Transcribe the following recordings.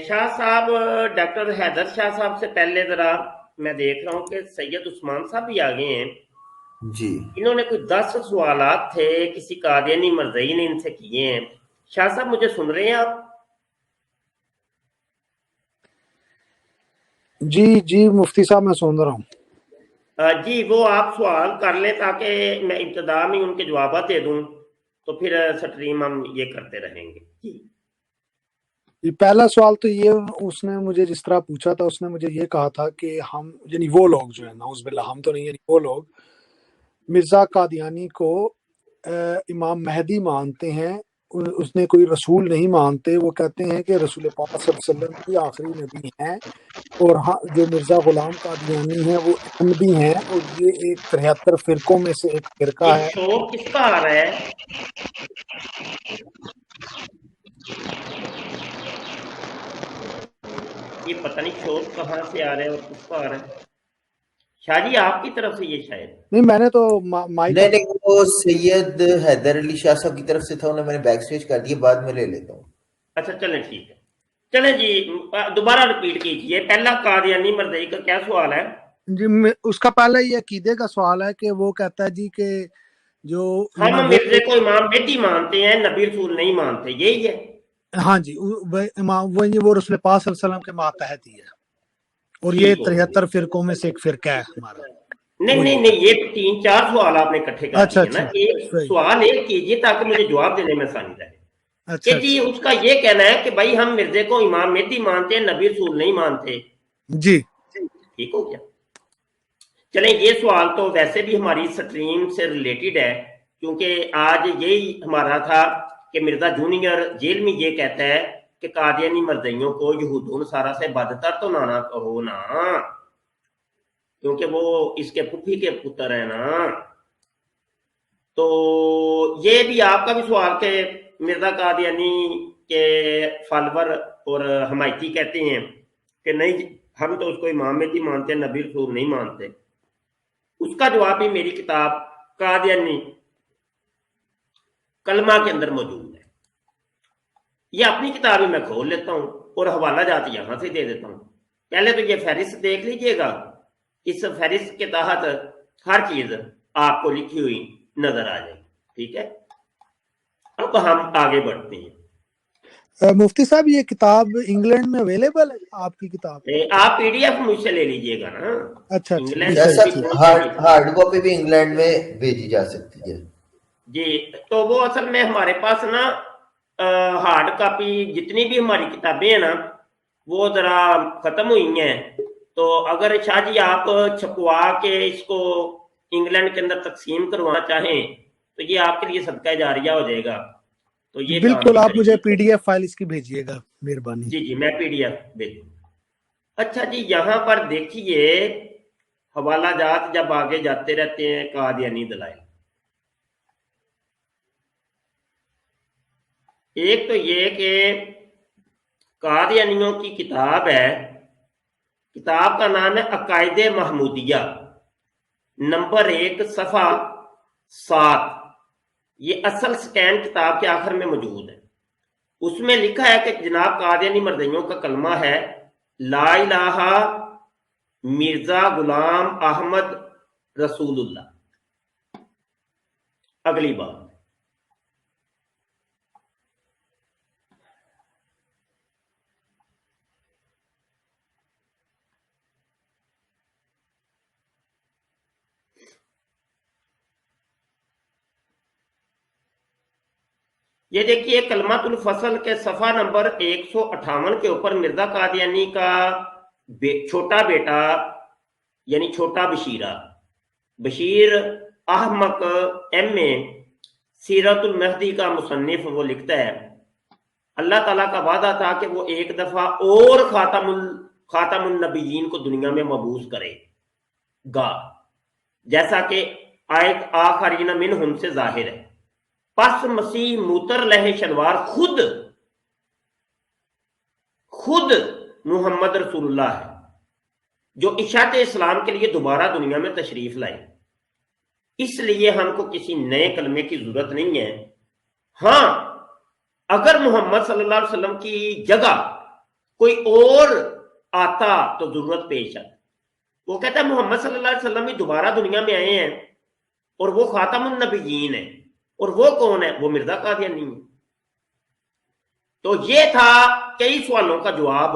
شاہ صاحب، ڈاکٹر حیدر شاہ صاحب سے پہلے ذرا میں دیکھ رہا ہوں کہ سید عثمان صاحب بھی آگے ہیں. جی انہوں نے کوئی 10 سوالات تھے کسی قادیانی مرزئی نے ان سے کیے ہیں. شاہ صاحب مجھے سن رہے ہیں آپ؟ جی جی مفتی صاحب میں سن رہا ہوں. جی وہ آپ سوال کر لیں تاکہ میں ابتدا میں ان کے جوابات دے دوں، تو پھر سٹریم ہم یہ کرتے رہیں گے. جی پہلا سوال تو یہ اس نے مجھے جس طرح پوچھا تھا، اس نے مجھے یہ کہا تھا کہ ہم یعنی وہ لوگ جو ہے نعوذ باللہ ہم تو نہیں، یعنی وہ لوگ مرزا قادیانی کو امام مہدی مانتے ہیں، اس نے کوئی رسول نہیں مانتے. وہ کہتے ہیں کہ رسول پاک صلی اللہ علیہ وسلم کی آخری نبی ہیں، اور ہاں جو مرزا غلام قادیانی ہیں وہ احمدی ہیں، اور یہ ایک 73 فرقوں میں سے ایک فرقہ یہ ہے. شور کس کا آ رہا ہے؟ یہ پتہ نہیں شور کہاں سے آ رہا ہے اور کس کا آ رہا ہے. شاہ جی آپ کی طرف سے یہ شاید. نہیں میں نے تو مائک نہیں وہ سید حیدر علی شاہ صاحب کی طرف سے تھا، انہیں میں نے بیک سٹیج کر دیا، بعد میں لے لیتا ہوں. اچھا چلیں ٹھیک ہے. چلیں جی دوبارہ رپیٹ کیجئے. پہلا قادیانی مرزئی کا کیا سوال ہے؟ جی اس کا پہلا یہ عقیدے کا سوال ہے کہ وہ کہتا ہے جی کہ جو ہم وہ مرزے کو امام مہدی مانتے ہیں، نبی رسول نہیں مانتے، یہی ہے؟ ہاں جی وہ رسول پاک صلی اللہ علیہ وسلم کے ماتحت ہی ہے، اور یہ ٹھیک ہو گیا. 73 فرقوں میں سے ایک فرقہ ہے ہمارا. نہیں وہی نہیں نہیں، یہ 3-4 سوال آپ نے اکٹھے کر اچھا دیے نا. اچھا ایک صحیح. سوال ایک کیجئے تاکہ مجھے جواب دینے میں آسانی رہے. اچھا کہ جی اچھا اس کا یہ کہنا ہے کہ بھائی ہم مرزے کو امام مہدی مانتے ہیں، نبی رسول نہیں مانتے. جی ٹھیک ہو گیا. چلیں یہ سوال تو ویسے بھی ہماری سٹریم سے ریلیٹڈ ہے، کیونکہ آج یہی ہمارا تھا کہ مرزا جونیئر جیل میں یہ کہتا ہے کہ قادیانی مرزئیوں کو یہود و نصارہ سے بدتر تو نہ کہو نا، کیونکہ وہ اس کے پھوپھی کے پتر ہیں نا. تو یہ بھی آپ کا بھی سوال کہ مرزا قادیانی کے فالور اور حمایتی کہتے ہیں کہ نہیں ہم تو اس کو امام مہدی مانتے ہیں، نبی رسول نہیں مانتے. اس کا جواب بھی میری کتاب قادیانی کلمہ کے اندر موجود ہے. یہ اپنی کتاب ہی میں کھول لیتا ہوں اور حوالہ جات یہاں سے دے دیتا ہوں. پہلے تو یہ فہرست دیکھ لیجئے گا، اس فہرست کے تحت ہر چیز آپ کو لکھی ہوئی نظر آ جائے. ٹھیک ہے، اب ہم آگے بڑھتے ہیں. مفتی صاحب یہ کتاب انگلینڈ میں اویلیبل ہے آپ کی کتاب؟ آپ پی ڈی ایف مجھ سے لے لیجئے گا نا. اچھا اچھا جی انگلینڈ شاہ صحیح بھی ٹھیک. صاحب پہنچے گی. ہارڈ کاپی بھی انگلینڈ میں بھیجی جا سکتی ہے. جی تو وہ اصل میں ہمارے پاس نا ہارڈ کاپی جتنی بھی ہماری کتابیں ہیں نا وہ ذرا ختم ہوئی ہیں. تو اگر شاہ جی آپ چھپوا کے اس کو انگلینڈ کے اندر تقسیم کروانا چاہیں تو یہ آپ کے لیے صدقہ جاریہ ہو جائے گا. تو یہ کام بالکل، بھی آپ مجھے کریے. پی ڈی ایف فائل اس کی بھیجیے گا، مہربانی. جی میں پی ڈی ایف بھیجوں. اچھا جی یہاں پر دیکھیے حوالہ جات جب آگے جاتے رہتے ہیں. قادیانی دلائل، ایک تو یہ کہ قادیانیوں کی کتاب ہے، کتاب کا نام ہے عقائد محمودیہ، نمبر 1 صفحہ 7. یہ اصل سکین کتاب کے آخر میں موجود ہے. اس میں لکھا ہے کہ جناب قادیانی مرزئیوں کا کلمہ ہے لا الہ مرزا غلام احمد رسول اللہ. اگلی بات، یہ دیکھیے کلمۃ الفصل کے صفحہ نمبر 158 کے اوپر مرزا قادیانی کا چھوٹا بیٹا یعنی چھوٹا بشیر احمق ایم اے سیرت المہدی کا مصنف وہ لکھتا ہے اللہ تعالیٰ کا وعدہ تھا کہ وہ ایک دفعہ اور خاتم النبیین کو دنیا میں مبعوث کرے گا، جیسا کہ آیت آخرین منہم سے ظاہر ہے. پس مسیح موتر لہ شلوار خود محمد رسول اللہ ہے جو اشاعت اسلام کے لیے دوبارہ دنیا میں تشریف لائے. اس لیے ہم کو کسی نئے کلمے کی ضرورت نہیں ہے. ہاں اگر محمد صلی اللہ علیہ وسلم کی جگہ کوئی اور آتا تو ضرورت پیش آتی. وہ کہتا ہے محمد صلی اللہ علیہ وسلم ہی دوبارہ دنیا میں آئے ہیں اور وہ خاتم النبیین ہے. اور وہ کون ہے؟ وہ مرزا قادیانی ہے. تو یہ تھا کئی سوالوں کا جواب.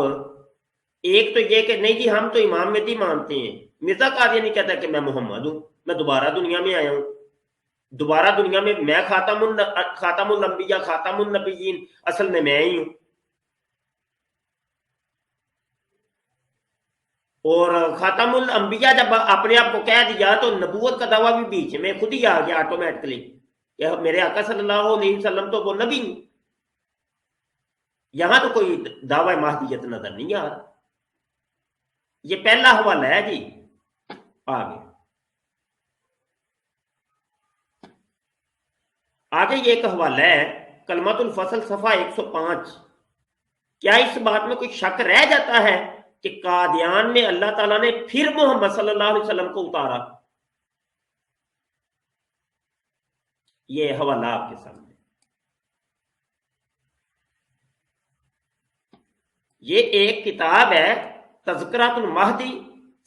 ایک تو یہ کہ نہیں جی ہم تو امام مہدی مانتے ہیں. مرزا قادیانی کہتا ہے کہ میں محمد ہوں، میں دوبارہ دنیا میں آیا ہوں. دوبارہ دنیا میں میں خاتم الانبیاء خاتم النبیین اصل میں ہی ہوں. اور خاتم الانبیاء جب اپنے آپ کو کہہ دیا تو نبوت کا دعویٰ بھی بیچ میں خود ہی آ گیا آٹومیٹکلی کہ میرے آقا صلی اللہ علیہ وسلم تو وہ نبی ہیں. یہاں تو کوئی دعوی مہدیت نظر نہیں آ رہا. یہ پہلا حوالہ ہے جی. آگے یہ ایک حوالہ ہے کلمۃ الفصل صفحہ 105. کیا اس بات میں کوئی شک رہ جاتا ہے کہ قادیان میں اللہ تعالیٰ نے پھر محمد صلی اللہ علیہ وسلم کو اتارا؟ یہ حوالہ آپ کے سامنے. یہ ایک کتاب ہے تذکرۃ المہدی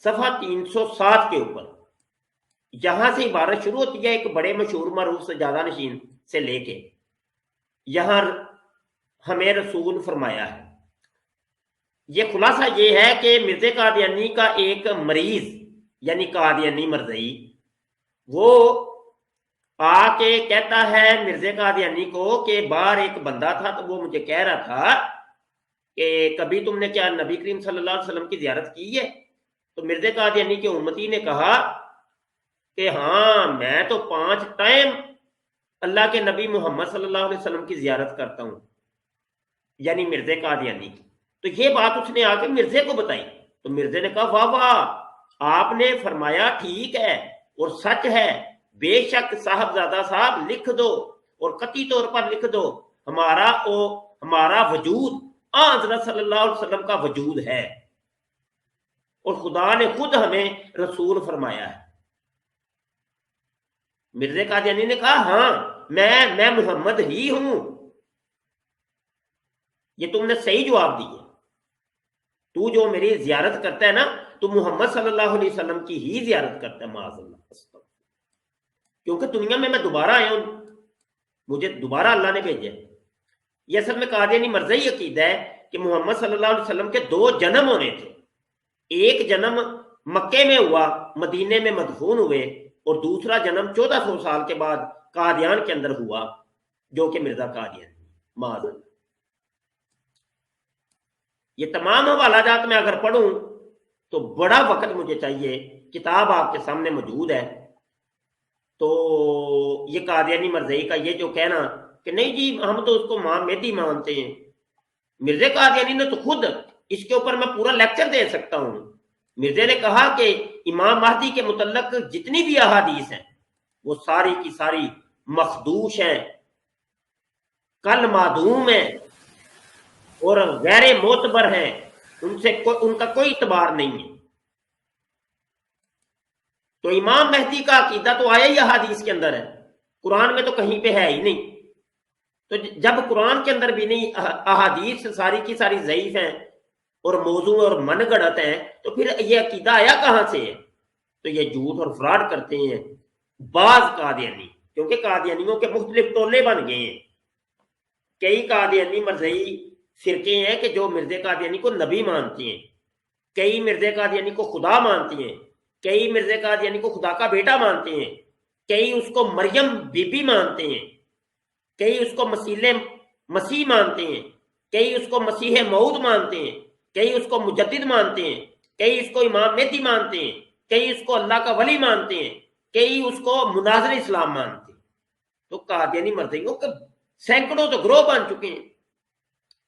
صفحہ 307 کے اوپر. یہاں سے عبارت شروع ہوتی ہے ایک بڑے مشہور معروف سجادہ نشین سے لے کے یہاں ہمیں رسول فرمایا ہے. یہ خلاصہ یہ ہے کہ مرزا قادیانی کا ایک مریض یعنی قادیانی مرزئی وہ آ کے کہتا ہے مرزا قادیانی کو کہ باہر ایک بندہ تھا تو وہ مجھے کہہ رہا تھا کہ کبھی تم نے کیا نبی کریم صلی اللہ علیہ وسلم کی زیارت کی ہے؟ تو مرزا قادیانی کے امتی نے کہا کہ ہاں میں تو 5 ٹائم اللہ کے نبی محمد صلی اللہ علیہ وسلم کی زیارت کرتا ہوں، یعنی مرزا قادیانی کی. تو یہ بات اس نے آ کے مرزے کو بتائی تو مرزے نے کہا واہ واہ، آپ نے فرمایا ٹھیک ہے اور سچ ہے، بے شک صاحبزادہ صاحب لکھ دو اور قطعی طور پر لکھ دو ہمارا وجود حضرت صلی اللہ علیہ وسلم کا وجود ہے اور خدا نے خود ہمیں رسول فرمایا ہے. مرزا قادیانی نے کہا ہاں میں محمد ہی ہوں. یہ تم نے صحیح جواب دیا. تو جو میری زیارت کرتا ہے نا تو محمد صلی اللہ علیہ وسلم کی ہی زیارت کرتا ہے معاذ اللہ. کیونکہ دنیا میں دوبارہ آیا ہوں، مجھے دوبارہ اللہ نے بھیجا. یہ اصل میں قادیانی مرزئی عقیدہ ہے کہ محمد صلی اللہ علیہ وسلم کے 2 جنم ہونے تھے. ایک جنم مکے میں ہوا، مدینے میں مدفون ہوئے، اور دوسرا جنم 1400 سال کے بعد قادیان کے اندر ہوا جو کہ مرزا قادیانی معاذ اللہ. یہ تمام حوالہ جات میں اگر پڑھوں تو بڑا وقت مجھے چاہیے. کتاب آپ کے سامنے موجود ہے. تو یہ قادیانی مرزئی کا یہ جو کہنا کہ نہیں جی ہم تو اس کو امام مہدی مانتے ہیں، مرزا قادیانی نے تو خود اس کے اوپر میں پورا لیکچر دے سکتا ہوں. مرزا نے کہا کہ امام مہدی کے متعلق جتنی بھی احادیث ہیں وہ ساری کی ساری مخدوش ہیں، کل معدوم ہیں اور غیر معتبر ہیں، ان کا کوئی اعتبار نہیں ہے. تو امام مہدی کا عقیدہ تو آیا ہی احادیث کے اندر ہے، قرآن میں تو کہیں پہ ہے ہی نہیں. تو جب قرآن کے اندر بھی نہیں، احادیث ساری کی ساری ضعیف ہیں اور موضوع اور من گڑت ہیں، تو پھر یہ عقیدہ آیا کہاں سے ہے؟ تو یہ جھوٹ اور فراڈ کرتے ہیں بعض قادیانی، کیونکہ قادیانیوں کے مختلف ٹولے بن گئے ہیں. کئی قادیانی مرزئی فرقے ہیں کہ جو مرزا قادیانی کو نبی مانتے ہیں، کئی مرزا قادیانی کو خدا مانتے ہیں، کئی مرزا قادیانی کو خدا کا بیٹا مانتے ہیں، کئی اس کو مریم بی بی مانتے ہیں، کئی اس کو مسیح مانتے ہیں، کئی اس کو مسیح موعود مانتے ہیں، کئی اس کو مجدد مانتے ہیں، کئی اس کو امام مہدی مانتے ہیں، کئی اس کو اللہ کا ولی مانتے ہیں، کئی اس کو مناظر اسلام مانتے ہیں. تو قادیانی مرزئیوں کے سینکڑوں تو گروہ بن چکے ہیں.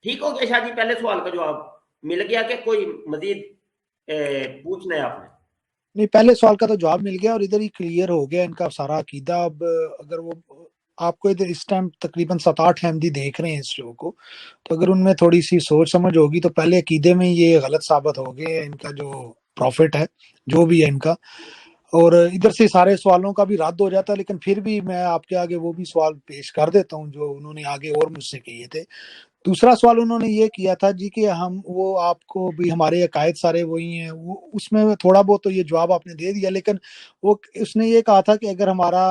ٹھیک ہو گیا شاہ جی، پہلے سوال کا جواب مل گیا کہ کوئی مزید پوچھنا ہے آپ نے؟ نہیں، پہلے سوال کا تو جواب مل گیا اور ادھر ہی کلیئر ہو گیا ان کا سارا عقیدہ. اب اگر وہ آپ کو ادھر اس ٹائم تقریباً 7-8 احمدی دیکھ رہے ہیں اس شو کو، تو اگر ان میں تھوڑی سی سوچ سمجھ ہوگی تو پہلے عقیدے میں یہ غلط ثابت ہو گئے ان کا جو پروفٹ ہے جو بھی ہے ان کا. اور ادھر سے سارے سوالوں کا بھی رد ہو جاتا ہے، لیکن پھر بھی میں آپ کے آگے وہ بھی سوال پیش کر دیتا ہوں جو انہوں نے آگے اور مجھ سے کیے تھے۔ دوسرا سوال انہوں نے یہ کیا تھا جی کہ ہم وہ آپ کو بھی ہمارے عقائد سارے وہی ہیں، وہ اس میں تھوڑا بہت تو یہ جواب آپ نے دے دیا، لیکن وہ اس نے یہ کہا تھا کہ اگر ہمارا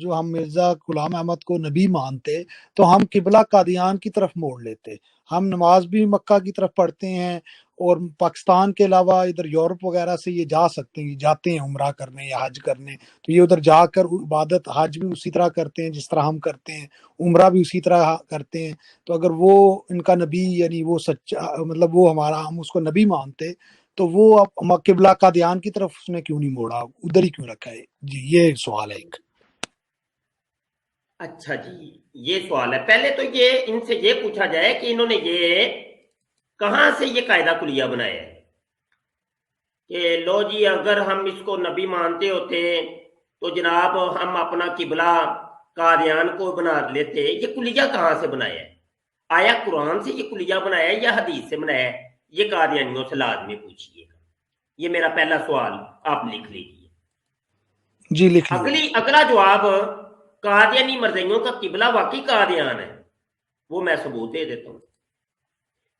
جو ہم مرزا غلام احمد کو نبی مانتے تو ہم قبلہ قادیان کی طرف موڑ لیتے، ہم نماز بھی مکہ کی طرف پڑھتے ہیں، اور پاکستان کے علاوہ ادھر یورپ وغیرہ سے یہ جا سکتے ہیں، یہ جاتے ہیں عمرہ کرنے یا حج کرنے، تو یہ ادھر جا کر عبادت حج بھی اسی طرح کرتے ہیں جس طرح ہم کرتے ہیں، عمرہ بھی اسی طرح کرتے ہیں۔ تو اگر وہ ان کا نبی یعنی وہ سچا مطلب وہ ہمارا ہم اس کو نبی مانتے تو وہ اب قبلہ قادیان کی طرف اس نے کیوں نہیں موڑا، ادھر ہی کیوں رکھا ہے؟ جی یہ سوال ہے ایک۔ اچھا جی، یہ سوال ہے۔ پہلے تو یہ ان سے یہ پوچھا جائے کہ انہوں نے یہ کہاں سے یہ قاعدہ کلیہ بنایا ہے کہ لو جی اگر ہم اس کو نبی مانتے ہوتے تو جناب ہم اپنا قبلہ قادیان کو بنا لیتے، یہ کلیہ کہاں سے بنایا ہے؟ آیا قرآن سے یہ کلیہ بنایا ہے یا حدیث سے بنایا ہے؟ یہ قادیانیوں سے لازمی پوچھیے گا۔ یہ میرا پہلا سوال آپ لکھ لیجیے۔ جی لکھ لیے۔ اگلا جواب، قادیانی مرزیوں کا قبلہ واقعی قادیان ہے، وہ میں ثبوت دے دیتا ہوں۔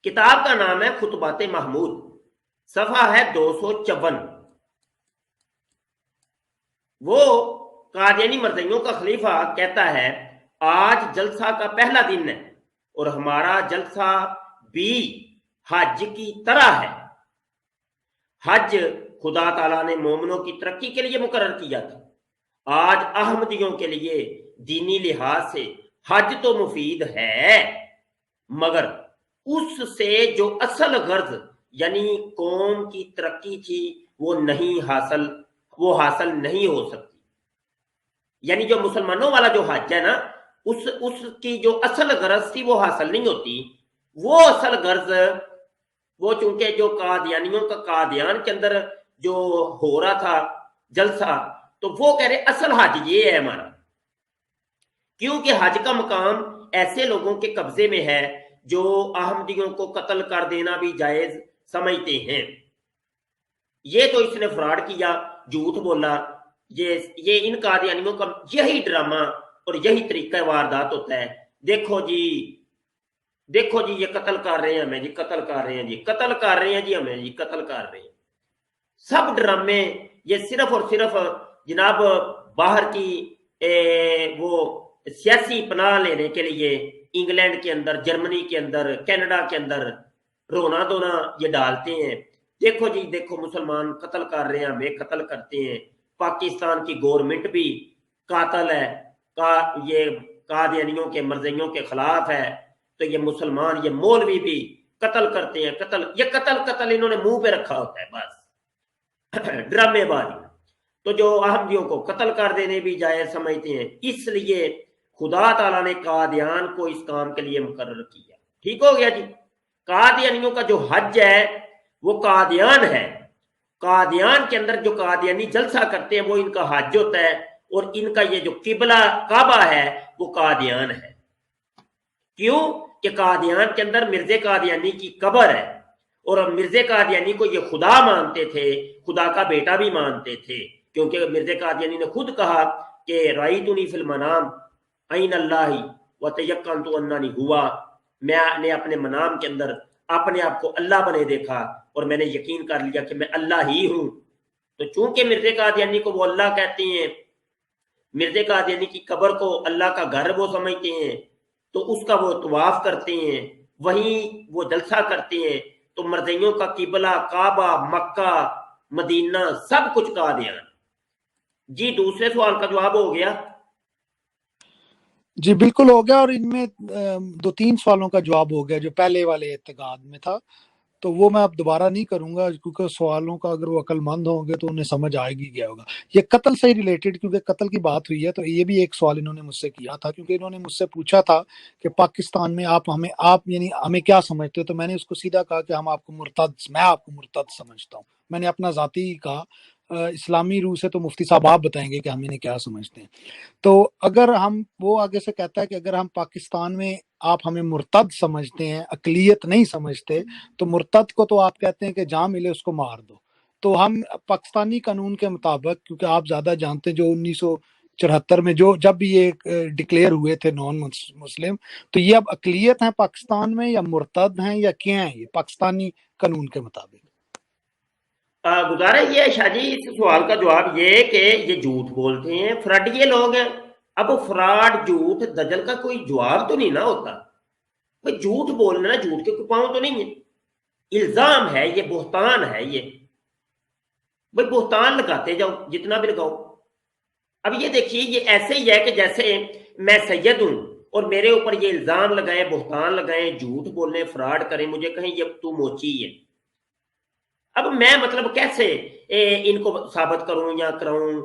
کتاب کا نام ہے خطبات محمود، صفحہ ہے 254۔ وہ قادیانی مرزیوں کا خلیفہ کہتا ہے آج جلسہ کا پہلا دن ہے اور ہمارا جلسہ بھی حج کی طرح ہے۔ حج خدا تعالیٰ نے مومنوں کی ترقی کے لیے مقرر کیا تھا۔ آج احمدیوں کے لیے دینی لحاظ سے حج تو مفید ہے، مگر اس سے جو اصل غرض یعنی قوم کی ترقی تھی وہ حاصل نہیں ہو سکتی۔ یعنی جو مسلمانوں والا جو حج ہے نا، اس کی جو اصل غرض تھی وہ حاصل نہیں ہوتی۔ وہ اصل غرض وہ چونکہ جو قادیانیوں کا قادیان کے اندر جو ہو رہا تھا جلسہ، تو وہ کہہ رہے اصل حج یہ ہے ہمارا، کیونکہ حج کا مقام ایسے لوگوں کے قبضے میں ہے جو احمدیوں کو قتل کر دینا بھی جائز سمجھتے ہیں۔ یہ تو اس نے فراڈ کیا، جھوٹ بولا۔ یہ ان قادیانیوں کا یہی ڈرامہ اور یہی طریقہ واردات ہوتا ہے۔ دیکھو جی یہ قتل کر رہے ہیں ہمیں جی، قتل کر رہے ہیں جی، قتل کر رہے ہیں جی، ہمیں جی قتل کر رہے ہیں۔ سب ڈرامے یہ صرف اور صرف جناب باہر کی وہ سیاسی پناہ لینے کے لیے انگلینڈ کے اندر، جرمنی کے اندر، کینیڈا کے اندر رونا دھونا یہ ڈالتے ہیں۔ دیکھو جی دیکھو مسلمان قتل کر رہے ہیں، ہمیں قتل کرتے ہیں، پاکستان کی گورنمنٹ بھی قاتل ہے، یہ قادیانیوں کے مرزیوں کے خلاف ہے، تو یہ مسلمان یہ مولوی بھی قتل کرتے ہیں۔ یہ قتل انہوں نے منہ پہ رکھا ہوتا ہے، بس ڈرامے بازی۔ تو جو احمدیوں کو قتل کر دینے بھی جائز سمجھتے ہیں، اس لیے خدا تعالیٰ نے قادیان کو اس کام کے لیے مقرر کیا۔ ٹھیک ہو گیا جی۔ قادیانیوں کا جو حج ہے وہ قادیان ہے، قادیان کے اندر جو قادیانی جلسہ کرتے ہیں وہ ان کا حج ہوتا ہے، اور ان کا یہ جو قبلہ کعبہ ہے وہ قادیان ہے۔ کیوں کہ قادیان کے اندر مرزا قادیانی کی قبر ہے، اور مرزا قادیانی کو یہ خدا مانتے تھے، خدا کا بیٹا بھی مانتے تھے، کیونکہ مرزا قادیانی نے خود کہا کہ رأیتنی فی المنام عین اللہ وتیقنت اننی ہوا، میں نے اپنے منام کے اندر اپنے آپ کو اللہ بنے دیکھا اور میں نے یقین کر لیا کہ میں اللہ ہی ہوں۔ تو چونکہ مرزا قادیانی کو وہ اللہ کہتے ہیں، مرزا قادیانی کی قبر کو اللہ کا گھر وہ سمجھتے ہیں، تو اس کا وہ طواف کرتے ہیں، وہیں وہ جلسہ کرتے ہیں۔ تو مرزیوں کا قبلہ کعبہ، مکہ، مدینہ سب کچھ قادیان۔ جی دوسرے سوال کا جواب ہو گیا؟ جی بالکل ہو گیا، اور ان میں 2-3 سوالوں کا جواب ہو گیا جو پہلے والے اعتقاد میں تھا، تو وہ میں اب دوبارہ نہیں کروں گا، کیونکہ سوالوں کا اگر وہ عقل مند ہوں گے تو انہیں سمجھ آئے گی کیا ہوگا۔ یہ قتل سے ریلیٹڈ، کیونکہ قتل کی بات ہوئی ہے تو یہ بھی ایک سوال انہوں نے مجھ سے کیا تھا، کیونکہ انہوں نے مجھ سے پوچھا تھا کہ پاکستان میں آپ یعنی ہمیں کیا سمجھتے ہو، تو میں نے اس کو سیدھا کہا کہ میں آپ کو مرتد سمجھتا ہوں۔ میں نے اپنا ذاتی کہا، اسلامی روح سے تو مفتی صاحب آپ بتائیں گے کہ ہم انہیں کیا سمجھتے ہیں۔ تو اگر وہ آگے سے کہتا ہے کہ اگر ہم پاکستان میں آپ ہمیں مرتد سمجھتے ہیں، اقلیت نہیں سمجھتے، تو مرتد کو تو آپ کہتے ہیں کہ جہاں ملے اس کو مار دو، تو ہم پاکستانی قانون کے مطابق، کیونکہ آپ زیادہ جانتے ہیں، جو 1974 میں جب بھی یہ ڈکلیئر ہوئے تھے نان مسلم، تو یہ اب اقلیت ہیں پاکستان میں یا مرتد ہیں یا کیا ہیں یہ پاکستانی قانون کے مطابق؟ گزارا یہ ہے شاہ جی، اس سوال کا جواب یہ کہ یہ جھوٹ بولتے ہیں، فراڈ یہ لوگ ہیں۔ اب فراڈ، جھوٹ، دجل کا کوئی جواب تو نہیں نہ ہوتا بھائی، جھوٹ بولنا جھوٹ کے کپاؤں تو نہیں ہے، الزام ہے، یہ بہتان ہے، یہ بھائی بہتان لگاتے جاؤ جتنا بھی لگاؤ۔ اب یہ دیکھیے، یہ ایسے ہی ہے کہ جیسے میں سید ہوں اور میرے اوپر یہ الزام لگائیں، بہتان لگائیں، جھوٹ بولیں، فراڈ کریں، مجھے کہیں یہ تو موچی ہے۔ اب میں مطلب کیسے ان کو ثابت کروں یا کراؤں؟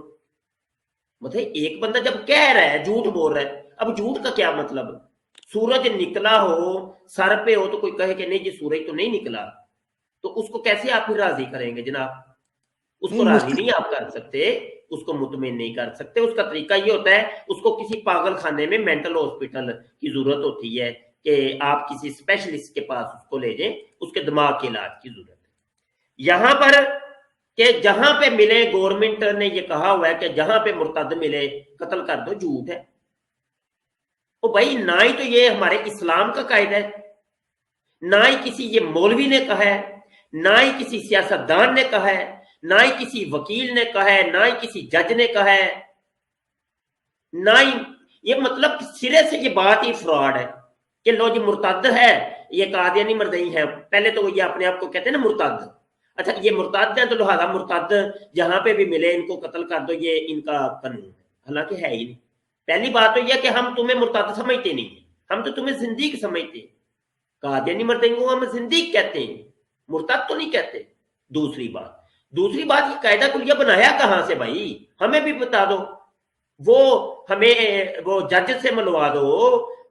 مطلب ایک بندہ جب کہہ رہا ہے، جھوٹ بول رہا ہے، اب جھوٹ کا کیا مطلب؟ سورج نکلا ہو سر پہ ہو تو کوئی کہے کہ نہیں جی سورج تو نہیں نکلا، تو اس کو کیسے آپ پھر راضی کریں گے جناب؟ اس کو راضی نہیں آپ کر سکتے، اس کو مطمئن نہیں کر سکتے۔ اس کا طریقہ یہ ہوتا ہے، اس کو کسی پاگل خانے میں، مینٹل ہاسپٹل کی ضرورت ہوتی ہے کہ آپ کسی اسپیشلسٹ کے پاس اس کو لے جائیں، اس کے دماغ کے علاج کی ضرورت ہے۔ یہاں پر کہ جہاں پہ ملے، گورنمنٹ نے یہ کہا ہوا ہے کہ جہاں پہ مرتد ملے قتل کر دو، جھوٹ ہے۔ او بھائی، نہ ہی تو یہ ہمارے اسلام کا قاعدہ ہے، نہ ہی کسی یہ مولوی نے کہا ہے، نہ ہی کسی سیاستدان نے کہا ہے، نہ ہی کسی وکیل نے کہا ہے، نہ ہی کسی جج نے کہا ہے، نہ ہی یہ مطلب سرے سے یہ بات ہی فراڈ ہے کہ لو جی مرتد ہے، یہ قادیانی مردئی ہے۔ پہلے تو یہ اپنے آپ کو کہتے ہیں نا مرتد، اچھا یہ مرتد ہے تو لہذا مرتد جہاں پہ بھی ملے ان کو قتل کر دو، یہ ان کا قانون ہے، حالانکہ ہے ہی نہیں۔ پہلی بات تو یہ کہ ہم تمہیں مرتد سمجھتے نہیں ہیں، ہم تو تمہیں زندیق سمجھتے ہیں۔ قادیانی مردئی کو ہم زندیق کہتے ہیں، مرتد تو نہیں کہتے۔ دوسری بات یہ قاعدہ کلیہ بنایا کہاں سے بھائی؟ ہمیں بھی بتا دو، وہ ہمیں وہ جج سے ملوا دو،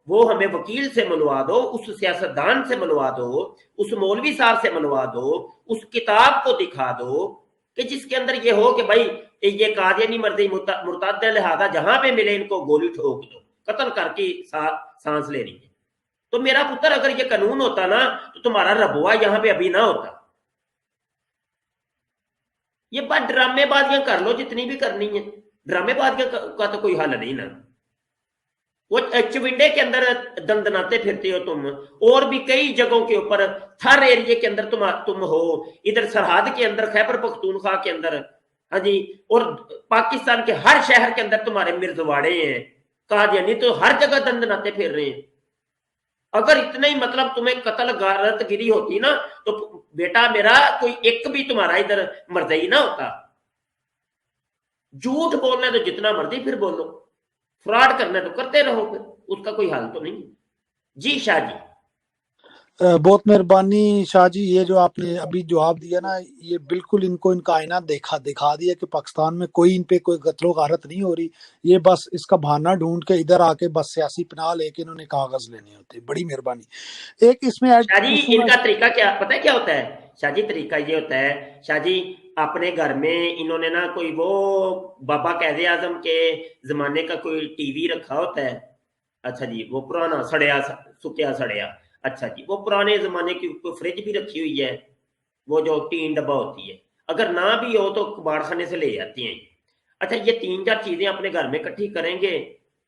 وہ ہمیں وکیل سے ملوا دو، اس سیاستدان سے ملوا دو، اس مولوی صاحب سے ملوا دو، اس کتاب کو دکھا دو کہ جس کے اندر یہ ہو کہ بھائی یہ قادیانی مردئی مرتد ہے، لہذا جہاں پہ ملے ان کو گولی ٹھوک دو، قتل کر کے سانس لے رہی ہے۔ تو میرا پتر اگر یہ قانون ہوتا نا تو تمہارا ربوا یہاں پہ ابھی نہ ہوتا۔ یہ بات ڈرامے بازیاں کر لو جتنی بھی کرنی ہے، ڈرامے بازیاں کا تو کوئی حل نہیں نا۔ وہ چونڈے کے اندر دندناتے پھرتے ہو تم، اور بھی کئی جگہوں کے اوپر، تھر ایریے کے اندر تم ہو، ادھر سرحد کے اندر، خیبر پختونخوا کے اندر، ہاں جی، اور پاکستان کے ہر شہر کے اندر تمہارے مرزواڑے ہیں، قادیانی تو ہر جگہ دندناتے پھر رہے ہیں۔ اگر اتنا ہی مطلب تمہیں قتل غارت گری ہوتی نا تو بیٹا میرا کوئی ایک بھی تمہارا ادھر مرضی نہ ہوتا۔ جھوٹ بولنا ہے تو جتنا مرضی پھر بولو، فراڈ کرنا ہے تو کرتے رہو، پھر اس کا کوئی حل تو نہیں۔ جی شاہ جی، بہت مہربانی شاہ جی، یہ جو آپ نے ابھی جواب دیا نا، یہ بالکل ان کو ان کا آئینہ دکھا دیا کہ پاکستان میں کوئی ان پہ کوئی قتل و غارت نہیں ہو رہی، یہ بس اس کا بہانہ ڈھونڈ کے ادھر آ کے بس سیاسی پناہ لے کے انہوں نے کاغذ لینے ہوتے۔ بڑی مہربانی۔ ایک اس میں ایڈ شاہ جی پوچھوں ان گا۔ کا طریقہ کیا پتہ ہے کیا ہوتا ہے؟ شاہ جی طریقہ یہ ہوتا ہے، شاہ جی اپنے گھر میں انہوں نے نا کوئی وہ بابا قائد اعظم کے زمانے کا کوئی ٹی وی رکھا ہوتا ہے، اچھا جی، وہ پرانا سڑیا سکیا سڑیا، اچھا جی، وہ پرانے زمانے کی کوئی فریج بھی رکھی ہوئی ہے، وہ جو تین ڈبہ ہوتی ہے، اگر نہ بھی ہو تو کباڑ خانے سے لے جاتے ہیں۔ اچھا یہ 3-4 چیزیں اپنے گھر میں اکٹھی کریں گے،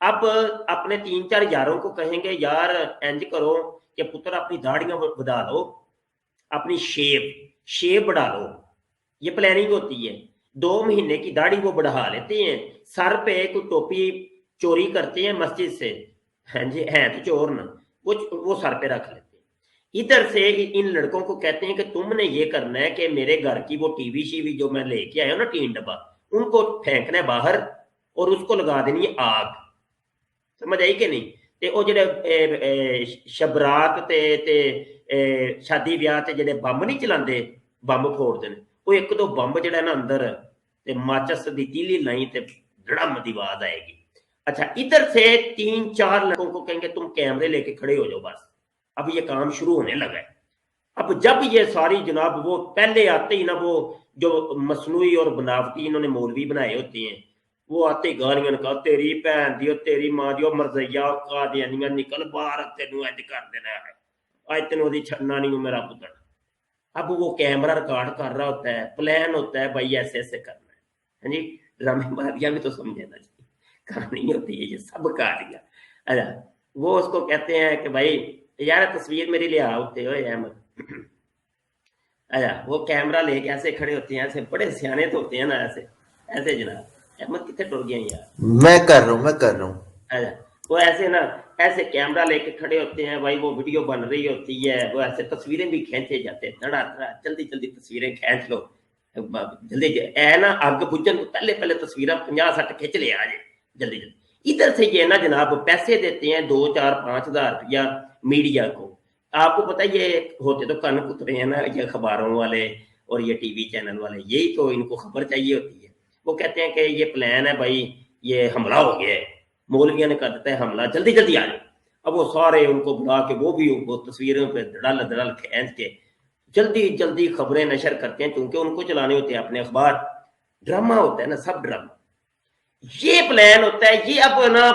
اب اپنے 3-4 یاروں کو کہیں گے یار انج کرو کہ پتر اپنی داڑیاں بڑھا لو، اپنی شیپ بڑھا لو، یہ پلاننگ ہوتی ہے۔ 2 مہینے کی داڑھی وہ بڑھا لیتے ہیں، سر پہ کوئی ٹوپی چوری کرتے ہیں مسجد سے، ہاں جی ہیں تو چور نہ، وہ سر پہ رکھ لیتے ہیں۔ ادھر سے ان لڑکوں کو کہتے ہیں کہ تم نے یہ کرنا ہے کہ میرے گھر کی وہ ٹی وی شیوی جو میں لے کے آیا ہوں نا 3 ڈبہ، ان کو پھینکنا ہے باہر اور اس کو لگا دینی ہے آگ۔ سمجھ آئی کہ نہیں؟ تے او جڑے شبرات تے شادی بیاہ تے جڑے بمب نہیں چلاندے، بمب پھوڑ دے، وہ 1-2 بمب جڑا نا اندر تے ماچس دی تیلی لائی تے دڑم دی آواز آئے گی۔ اچھا ادھر سے 3-4 لڑکوں کو کہیں گے تم کیمرے لے کے کھڑے ہو جاؤ، بس اب یہ کام شروع ہونے لگا ہے۔ اب جب یہ ساری جناب وہ پہلے آتے ہی نا، وہ جو مصنوعی اور بناوٹی انہوں نے مولوی بنائے ہوتے ہیں، وہ آتے گالیاں نے کہا تیری بہن دیو، تیری ماں دیو، مرزیا قادیانیاں نکل باہر، تینوں اج کر دینا ہے، اج تینوں دی چھڑنا نہیں میرا پتر۔ اب وہ کیمرہ ریکارڈ کر رہا ہوتا ہے, پلان ہوتا ہے بھائی ایسے ایسے کرنا ہے. ہاں جی, ڈرامے بازیاں بھی تو سمجھے نا جی, کہانی ہوتی ہے یہ سب کہانیاں. اچھا, وہ اس کو کہتے ہیں کہ بھائی یار تصویر میری لے آتے ہوئے احمد. اچھا, وہ کیمرہ لے کے ایسے کھڑے ہوتے ہیں, ایسے بڑے سیانے تو ہوتے ہیں نا, ایسے ایسے جناب. احمد کتنے ٹر گئے ہیں یار. میں کر رہا ہوں. اچھا, وہ ایسے نا ایسے کیمرہ لے کے کھڑے ہوتے ہیں بھائی, وہ ویڈیو بن رہی ہوتی ہے, وہ ایسے تصویریں بھی کھینچے جاتے ہیں, دڑا دڑا جلدی جلدی تصویریں کھینچ لو جلدی اے نا, اگ بجن تو پہلے پہلے تصویریں 50-60 کھینچ لے آ جائے جلدی جلدی. ادھر سے یہ نا جناب پیسے دیتے ہیں 2-4-5 ہزار روپیہ میڈیا کو. آپ کو پتہ یہ ہوتے تو کن کترے ہیں نا یہ اخباروں والے اور یہ ٹی وی چینل والے, یہی تو ان کو خبر چاہیے ہوتی ہے. وہ کہتے ہیں کہ یہ پلان ہے بھائی, یہ حملہ ہو گیا ہے, مولویوں نے کر دیتا ہے حملہ, جلدی جلدی آ جائے. اب وہ سارے ان کو بلا کے وہ بھی وہ تصویروں پہ دڑل دڑل کھینچ کے جلدی جلدی خبریں نشر کرتے ہیں, کیونکہ ان کو چلانے ہوتے ہیں اپنے اخبار. ڈرامہ ہوتا ہے نا, سب ڈرامہ. یہ پلان ہوتا ہے. یہ اب نا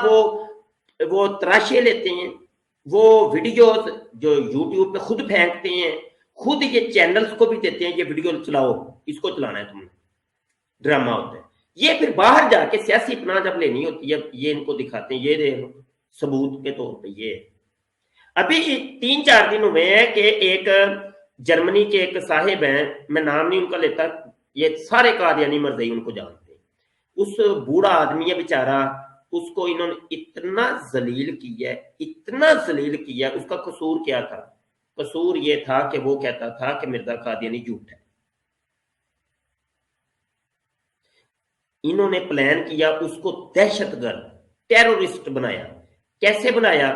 وہ تراشے لیتے ہیں, وہ ویڈیوز جو یوٹیوب پہ خود پھینکتے ہیں, خود یہ چینلز کو بھی دیتے ہیں, یہ ویڈیو چلاؤ, اس کو چلانا ہے تم نے. ڈرامہ ہوتا ہے. یہ پھر باہر جا کے سیاسی پناہ جب لینی ہوتی ہے, یہ ان کو دکھاتے ہیں, یہ ثبوت کے طور پہ. یہ ابھی 3-4 دن ہوئے ہیں کہ ایک جرمنی کے ایک صاحب ہیں, میں نام نہیں ان کا لیتا, یہ سارے قادیانی مرزائی ان کو جانتے ہیں. اس بوڑھا آدمی ہے بیچارہ, اس کو انہوں نے اتنا ذلیل کیا, اتنا ذلیل کیا. اس کا قصور کیا تھا؟ قصور یہ تھا کہ وہ کہتا تھا کہ مرزا قادیانی جھوٹ ہے. انہوں نے پلان کیا, اس کو دہشت گرد ٹیرورسٹ بنایا. کیسے بنایا؟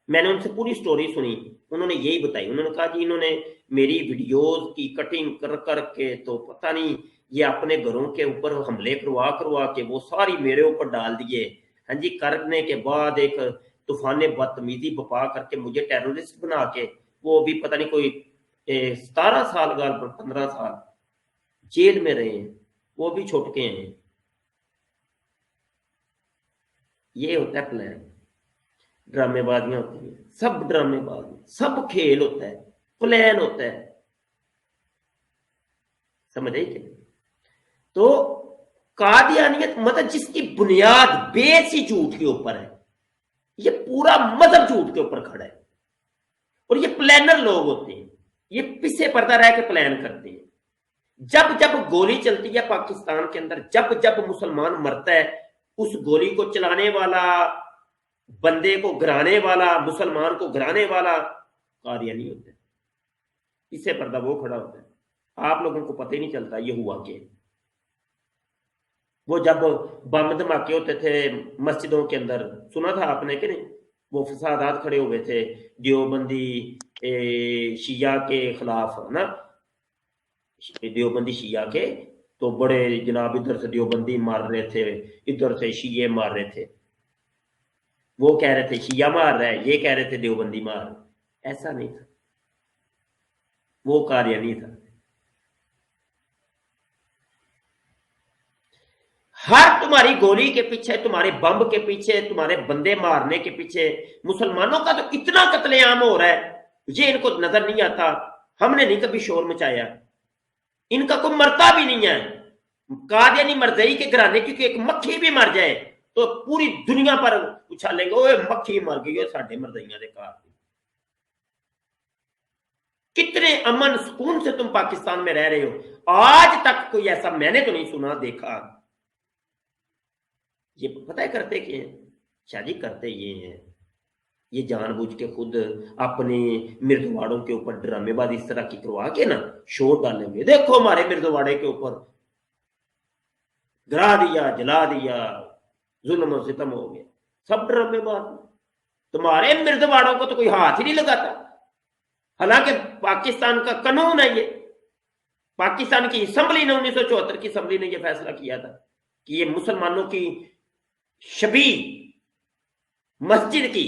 میں نے ان سے پوری سٹوری سنی, انہوں نے یہی بتائی. انہوں نے کہا جی انہوں نے میری ویڈیوز کی کٹنگ کر کر کے تو پتہ نہیں یہ اپنے گھروں کے اوپر حملے کروا کے وہ ساری میرے اوپر ڈال دیے. ہاں جی, کرنے کے بعد ایک طوفان بدتمیزی بپا کر کے مجھے ٹیرورسٹ بنا کے, وہ بھی پتہ نہیں کوئی 17 سال 15 سال جیل میں رہے ہیں, وہ بھی چھوٹ کے ہیں. یہ ہوتا ہے پلان. ڈرامے بازیاں ہوتی ہیں, سب ڈرامے بازی, سب کھیل ہوتا ہے, پلان ہوتا ہے. سمجھ آئی کہ تو قادیانیت مطلب جس کی بنیاد بیس ہی جھوٹ کے اوپر ہے, یہ پورا مذہب جھوٹ کے اوپر کھڑا ہے. اور یہ پلانر لوگ ہوتے ہیں, یہ پیچھے پردہ رہ کے پلان کرتے ہیں. جب جب گولی چلتی ہے پاکستان کے اندر, جب جب مسلمان مرتا ہے, اس گولی کو چلانے والا, بندے کو گرانے والا, مسلمان کو گرانے والا قادیانی ہوتا ہے. اس سے پردہ وہ کھڑا ہوتا ہے. آپ لوگوں کو پتہ ہی نہیں چلتا یہ ہوا کہ وہ جب بم دھماکے ہوتے تھے مسجدوں کے اندر, سنا تھا آپ نے کہ نہیں, وہ فسادات کھڑے ہوئے تھے دیوبندی شیعہ کے خلاف نا, دیوبندی شیعہ کے, تو بڑے جناب ادھر سے دیوبندی مار رہے تھے, ادھر سے شیعہ مار رہے تھے. وہ کہہ رہے تھے شیعہ مار رہا ہے, یہ کہہ رہے تھے دیوبندی مار. ایسا نہیں تھا, وہ قادیانی تھا. ہر تمہاری گولی کے پیچھے, تمہارے بم کے پیچھے, تمہارے بندے مارنے کے پیچھے مسلمانوں کا تو اتنا قتل عام ہو رہا ہے, یہ ان کو نظر نہیں آتا. ہم نے نہیں کبھی شور مچایا, ان کا کوئی مرتا بھی نہیں ہے. قادیانی مرزائی کے گھرانے کیونکہ ایک مکھی بھی مر جائے تو پوری دنیا پر اچھالیں گے, اوے مکھی مر گئی ہے ساڈے مرزائیاں دے گھر. کتنے امن سکون سے تم پاکستان میں رہ رہے ہو, آج تک کوئی ایسا میں نے تو نہیں سنا دیکھا. یہ پتہ ہے کرتے کہ ہیں, شاہ جی کرتے یہ ہیں, یہ جان بوجھ کے خود اپنے مردواڑوں کے اوپر ڈرامے بازی اس طرح کی کروا کے نا شور ڈالیں گے, دیکھو ہمارے مردواڑے کے اوپر گرا دیا, جلا دیا, ظلم و ستم ہو گیا. سب ڈرامے باز. تمہارے مردواڑوں کو تو کوئی ہاتھ ہی نہیں لگاتا, حالانکہ پاکستان کا قانون ہے. یہ پاکستان کی اسمبلی نے 1974 کی اسمبلی نے یہ فیصلہ کیا تھا کہ یہ مسلمانوں کی شبیہ مسجد کی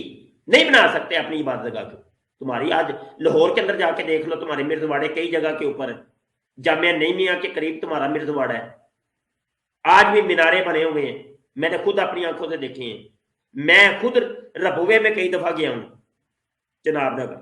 نہیں بنا سکتے اپنی عبادت گاہ کو. تمہاری آج لاہور کے اندر جا کے دیکھ لو, تمہارے مردواڑے کئی جگہ کے اوپر ہے. جامعہ نعیمیہ کے قریب تمہارا مردواڑا ہے, آج بھی مینارے بنے ہوئے ہیں. میں نے خود اپنی آنکھوں سے دیکھے ہیں. میں خود ربوے میں کئی دفعہ گیا ہوں, جناب نگر,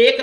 1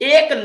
1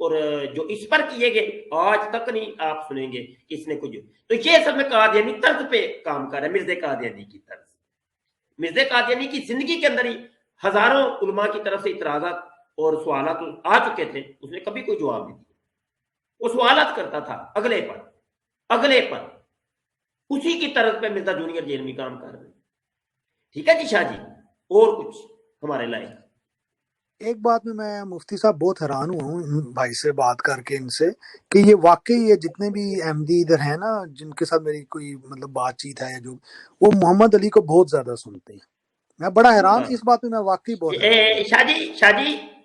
اور جو اس پر کیے گئے آج تک نہیں آپ سنیں گے اس نے کچھ. تو یہ اصل میں قادیانی طرز پہ کام کر رہا ہے, مرزا قادیانی کی طرز. مرزا قادیانی کی زندگی کے اندر ہی ہزاروں علماء کی طرف سے اعتراضات اور سوالات آ چکے تھے, اس نے کبھی کوئی جواب نہیں دیا. وہ سوالات کرتا تھا اگلے پر اسی کی طرز پہ مرزا جونیئر جیل میں کام کر رہے ہیں. ٹھیک ہے جی شاہ جی, اور کچھ ہمارے لائق. ایک بات میں مفتی صاحب بہت حیران ہوا ہوں ان بھائی سے بات کر کے, ان سے, کہ یہ واقعی یہ جتنے بھی احمدی ادھر ہیں نا جن کے ساتھ میری کوئی مطلب بات چیت ہے, جو وہ محمد علی کو بہت زیادہ سنتے ہیں. میں بڑا حیران, اس بات میں واقعی بہت حیران ہوں.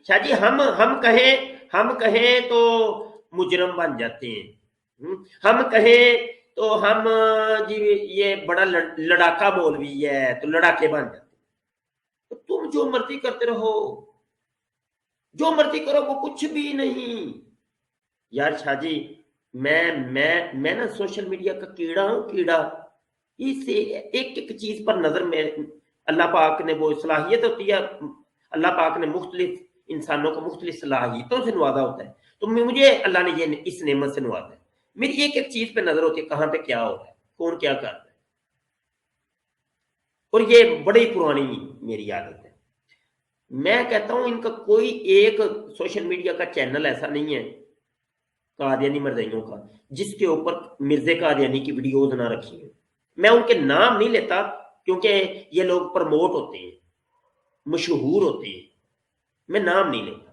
شاہ جی ہم کہیں تو مجرم بن جاتے ہیں, ہم کہیں تو ہم جی یہ بڑا لڑاکا مولوی ہے تو لڑاکے بن جاتے ہیں. تو تم جو مرضی کرتے رہو, جو مرضی کرو, وہ کچھ بھی نہیں. یار شاہ جی میں نا سوشل میڈیا کا کیڑا ہوں, کیڑا. اس سے ایک چیز پر نظر میں اللہ پاک نے وہ صلاحیت ہوتی ہے, اللہ پاک نے مختلف انسانوں کو مختلف صلاحیتوں سے نوازا ہوتا ہے, تو مجھے اللہ نے یہ اس نعمت سے نوازا ہے. میری ایک چیز پہ نظر ہوتی ہے, کہاں پہ کیا ہو رہا ہے, کون کیا کر رہا ہے. اور یہ بڑی پرانی میری عادت ہے. میں کہتا ہوں ان کا کوئی ایک سوشل میڈیا کا چینل ایسا نہیں ہے قادیانی مرزائیوں کا جس کے اوپر مرزا قادیانی کی ویڈیوز نہ رکھی ہیں. میں ان کے نام نہیں لیتا کیونکہ یہ لوگ پرموٹ ہوتے ہیں, مشہور ہوتے ہیں, میں نام نہیں لیتا.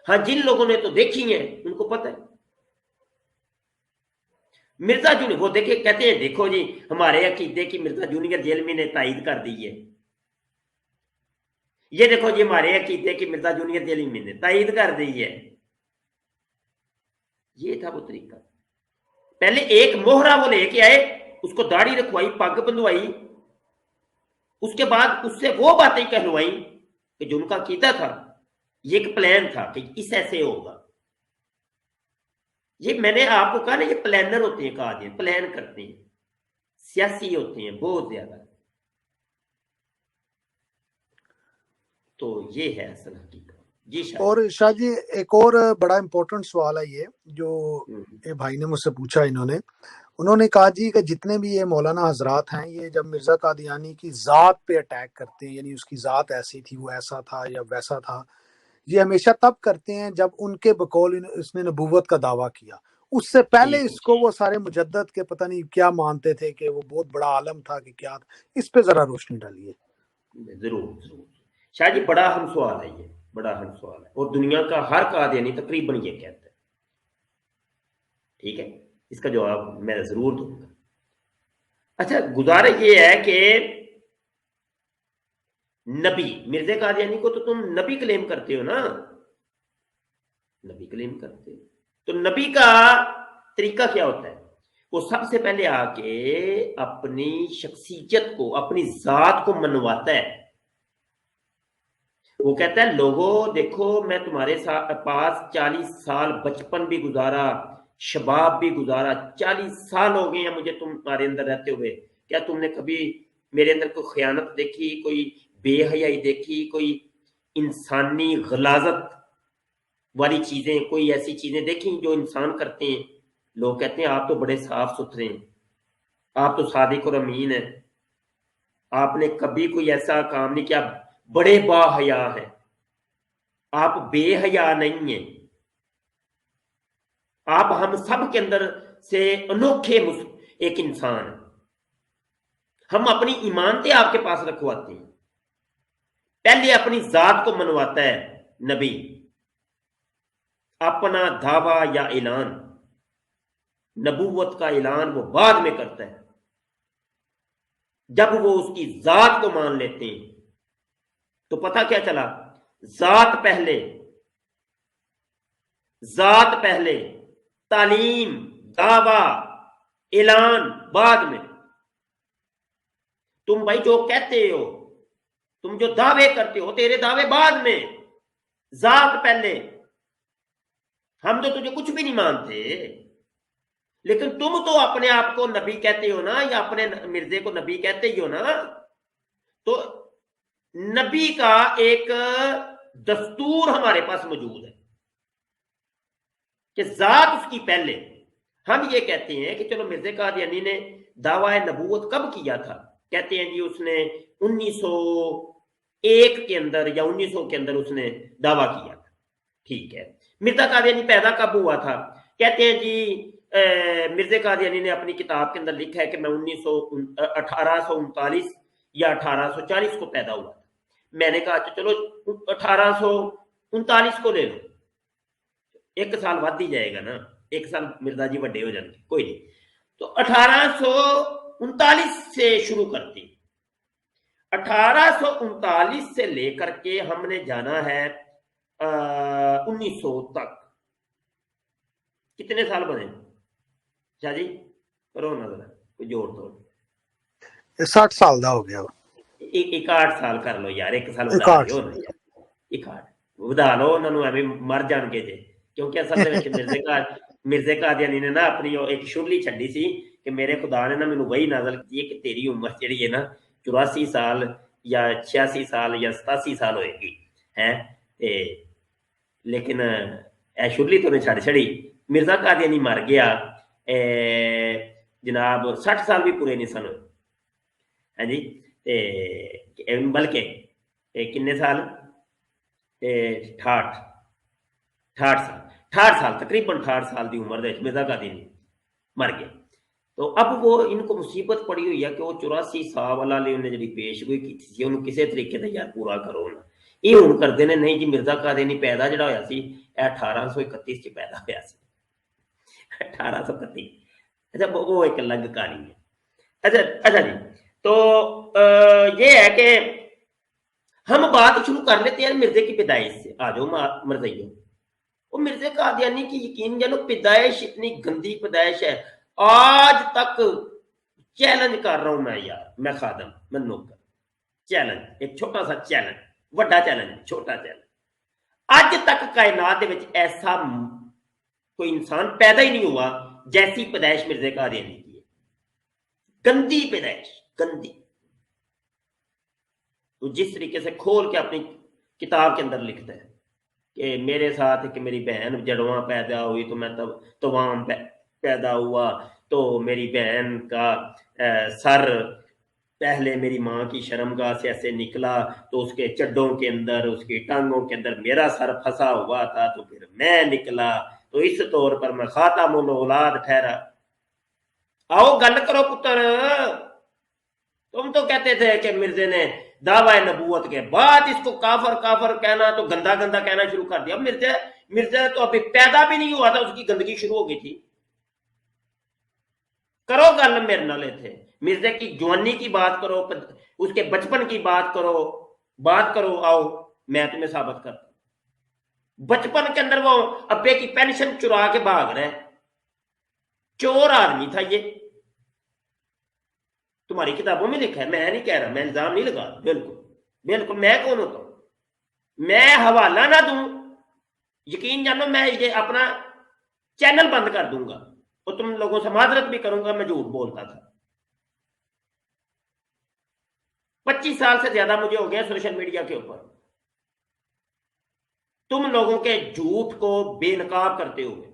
ہاں جن لوگوں نے تو دیکھی ہیں ان کو پتہ ہے. مرزا جونیئر وہ دیکھے کہتے ہیں دیکھو جی ہمارے عقیدے کی مرزا جونیئر جیل میں نے تائید کر دی ہے, یہ دیکھو جی ہمارے عقیدے کی مرزا جونیئر جیل میں نے تائید کر دی ہے. یہ تھا وہ طریقہ. پہلے ایک موہرا وہ لے کے آئے, اس کو داڑھی رکھوائی, پگ بندوائی, اس کے بعد اس سے وہ باتیں کہلوائیں کہ جو ان کا عقیدہ تھا, یہ ایک پلان تھا کہ اس ایسے ہوگا. یہ میں نے آپ کو کہا نا, یہ پلانر ہوتے ہیں, کہا دیا پلان کرتے ہیں, سیاسی ہوتے ہیں بہت زیادہ. تو یہ ہے اصل حقیقت. جی شاہ. اور شاہ جی ایک اور بڑا امپورٹنٹ سوال ہے یہ جو یہ بھائی نے مجھ سے پوچھا, انہوں نے کہا جی کہ جتنے بھی یہ مولانا حضرات ہیں یہ جب مرزا قادیانی کی ذات پہ اٹیک کرتے ہیں, یعنی اس کی ذات ایسی تھی, وہ ایسا تھا یا ویسا تھا, یہ ہمیشہ تب کرتے ہیں جب ان کے بقول اس نے نبوت کا دعویٰ کیا. اس سے پہلے اس کو وہ سارے مجدد کے پتہ نہیں کیا مانتے تھے کہ وہ بہت بڑا عالم تھا کہ کیا تھا. اس پہ ذرا روشنی ڈالیے. ضرور شاہ جی, بڑا اہم سوال ہے یہ, بڑا اہم سوال ہے, اور دنیا کا ہر قادیانی تقریباً یہ کہتا ہے. ٹھیک ہے, اس کا جواب میں ضرور دوں گا. اچھا گزارش یہ ہے کہ نبی مرزا قادیانی کو تو تم نبی کلیم کرتے ہو نا, نبی کلیم کرتے ہو, تو نبی کا طریقہ کیا ہوتا ہے؟ وہ سب سے پہلے آ کے اپنی شخصیت کو, اپنی ذات کو منواتا ہے. وہ کہتا ہے لوگوں دیکھو میں تمہارے پاس 40 سال بچپن بھی گزارا, شباب بھی گزارا, 40 سال ہو گئے ہیں مجھے تمہارے اندر رہتے ہوئے. کیا تم نے کبھی میرے اندر کوئی خیانت دیکھی, کوئی بے حیائی دیکھی, کوئی انسانی غلاظت والی چیزیں, کوئی ایسی چیزیں دیکھیں جو انسان کرتے ہیں؟ لوگ کہتے ہیں آپ تو بڑے صاف ستھرے ہیں, آپ تو صادق اور امین ہیں, آپ نے کبھی کوئی ایسا کام نہیں کیا, بڑے با حیا ہیں, آپ بے حیا نہیں ہیں, آپ ہم سب کے اندر سے انوکھے ایک انسان ہیں, ہم اپنی ایمانتیں آپ کے پاس رکھواتے ہیں. پہلے اپنی ذات کو منواتا ہے نبی, اپنا دعویٰ یا اعلان, نبوت کا اعلان وہ بعد میں کرتا ہے. جب وہ اس کی ذات کو مان لیتے ہیں تو پتہ کیا چلا, ذات پہلے, تعلیم, دعویٰ, اعلان بعد میں. تم بھائی جو کہتے ہو, تم جو دعوے کرتے ہو, تیرے دعوے بعد میں, ذات پہلے. ہم تو تجھے کچھ بھی نہیں مانتے, لیکن تم تو اپنے آپ کو نبی کہتے ہو نا, یا اپنے مرزے کو نبی کہتے ہی ہو نا. تو نبی کا ایک دستور ہمارے پاس موجود ہے, کہ ذات اس کی پہلے. ہم یہ کہتے ہیں کہ چلو مرزا قادیانی نے دعویٰ نبوت کب کیا تھا؟ کہتے ہیں جی اس نے 1901 کے اندر یا 1900 کے اندر اس نے دعویٰ کیا تھا. ٹھیک ہے. مرزا قادیانی پیدا کب ہوا تھا؟ کہتے ہیں جی مرزا قادیانی نے اپنی کتاب کے اندر لکھا ہے کہ میں 1839 یا 1840 کو پیدا ہوا تھا. میں نے کہا چلو 1839 کو لے لو, ایک سال ود ہی جائے گا نا, ایک سال مرزا جی بڑے ہو جائیں گے, کوئی نہیں. تو 1839 سے شروع کرتے, 1839 سے لے کر کے ہم نے جانا ہے 1900 تک. کتنے سال بنے شاہ جی؟ کرو نظر, کوئی جوڑ توڑ. 60 سال دا ہو گیا. 61 سال کر لو یار, ایک سال 61 ودا لو انہوں نے, ایویں مر جان گے جے. کیونکہ اصل مرزا قادیانی نے نا اپنی ایک شرلی چھڈی سی کہ میرے خدا نے نا مینوں وہی نازل کی ہے کہ تیری عمر جڑی ہے نا 84 سال یا 86 سال یا 87 سال ہوئے گی ہے. لیکن اے شرلی تو نے چھڑ چھڑی. مرزا قادیانی مر گیا جناب 60 سال بھی پورے نہیں سن ہوئے. ہاں جی, بلکہ کنے سال 68 سال تقریباً 68 سال دی عمر دے مرزا قادیانی مر گیا. تو اب وہ ان کو مصیبت پڑی ہوئی ہے کہ وہ 84 سال والا لے انہیں جڑی پیش گوئی کی تھی انہوں کسے طریقے سے یار پورا کرو نا. یہ ہوں کرتے ہیں نہیں جی مرزا قادیانی پیدا جڑا ہویا سی 1831 چ پیدا ہویا سی, 1831. اچھا وہ ایک الگ کہانی ہے. اچھا جی, تو یہ ہے کہ ہم بات شروع کر لیتے ہیں مرزے کی پیدائش سے. آ جاؤ مرزائیوں, وہ مرزا قادیانی کی یقین جانو پیدائش اتنی گندی پیدائش ہے. آج تک چیلنج کر رہا ہوں میں یار, میں خادم, میں نوکر, چیلنج, ایک چھوٹا سا چیلنج, بڑا چیلنج, چھوٹا چیلنج. اج تک کائنات دے وچ ایسا کوئی انسان پیدا ہی نہیں ہوا جیسی پیدائش مرزا قادیانی کی ہے. گندی پیدائش, گندی. تو جس طریقے سے کھول کے اپنی کتاب کے اندر لکھتا ہے کہ میرے ساتھ کہ میری بہن جڑواں پیدا ہوئی تو میں توام پیدا ہوا, تو میری بہن کا سر پہلے میری ماں کی شرمگاہ سے ایسے نکلا تو اس کے چڈوں کے اندر, اس کی ٹانگوں کے اندر میرا سر پھنسا ہوا تھا تو پھر میں نکلا, تو اس طور پر میں خاتم الاولاد ٹھہرا. آؤ گل کرو پتر, تم تو کہتے تھے کہ مرزے نے دعوی نبوت کے بعد اس کو کافر کافر کہنا تو گندا گندا کہنا شروع کر دیا. مرزا تو ابھی پیدا بھی نہیں ہوا تھا, اس کی گندگی شروع ہو گئی تھی. کرو گل میرے نال تھے, مرزا کی جوانی کی بات کرو, اس کے بچپن کی بات کرو. آؤ میں تمہیں ثابت کرتا ہوں. بچپن کے اندر وہ ابے کی پینشن چرا کے بھاگ رہا ہے, چور آدمی تھا یہ. تمہاری کتابوں میں لکھا ہے, میں نہیں کہہ رہا, میں الزام نہیں لگا. بالکل بالکل, میں کون ہوتا ہوں, میں حوالہ نہ دوں, یقین جانو میں یہ اپنا چینل بند کر دوں گا اور تم لوگوں سے معذرت بھی کروں گا, میں جھوٹ بولتا تھا. 25 سال سے زیادہ مجھے ہو گیا سوشل میڈیا کے اوپر تم لوگوں کے جھوٹ کو بے نقاب کرتے ہوئے.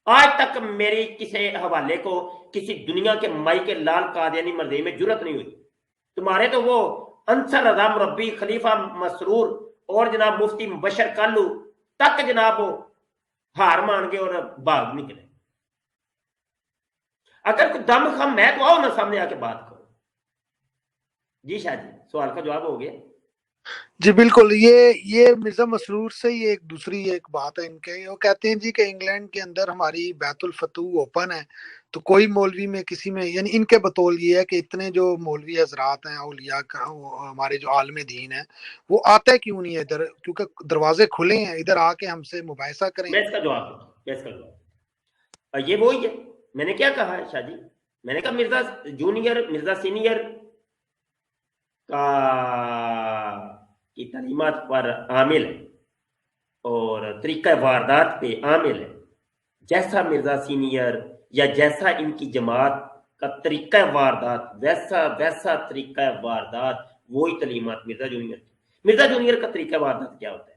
آج تک میری کسی حوالے کو کسی دنیا کے مائی کے لال قادیانی مرضی میں جرت نہیں ہوئی. تمہارے تو وہ انصر رضا مربی, خلیفہ مسرور اور جناب مفتی مبشر کالو تک جناب وہ ہار مان گئے اور بھاگ نکلے. اگر کوئی دم خم ہے تو آؤ نا سامنے آ کے بات کرو. جی شاہ جی, سوال کا جواب ہو گیا. جی بالکل, یہ مرزا مسرور سے یہ ایک دوسری ایک بات ہے ان کے. وہ کہتے ہیں جی کہ انگلینڈ کے اندر ہماری بیت الفتوح اوپن ہے, تو کوئی مولوی میں کسی میں, یعنی ان کے بطول یہ ہے کہ اتنے جو مولوی حضرات ہیں اولیاء کا, ہمارے جو عالم دین ہیں, وہ آتے کیوں نہیں ہے ادھر, کیونکہ دروازے کھلے ہیں, ادھر آ کے ہم سے مباحثہ کریں. میں اس کا جواب دوں, یہ وہی ہے. میں نے کیا کہا ہے شاہ جی, میں نے کہا مرزا جونیئر مرزا سینئر کی تعلیمات پر عامل ہے اور طریقہ واردات پہ عامل ہے. جیسا مرزا سینئر یا جیسا ان کی جماعت کا طریقہ واردات, ویسا طریقہ واردات, وہی تعلیمات مرزا جونیئر کی. مرزا جونیئر کا طریقہ واردات کیا ہوتا ہے؟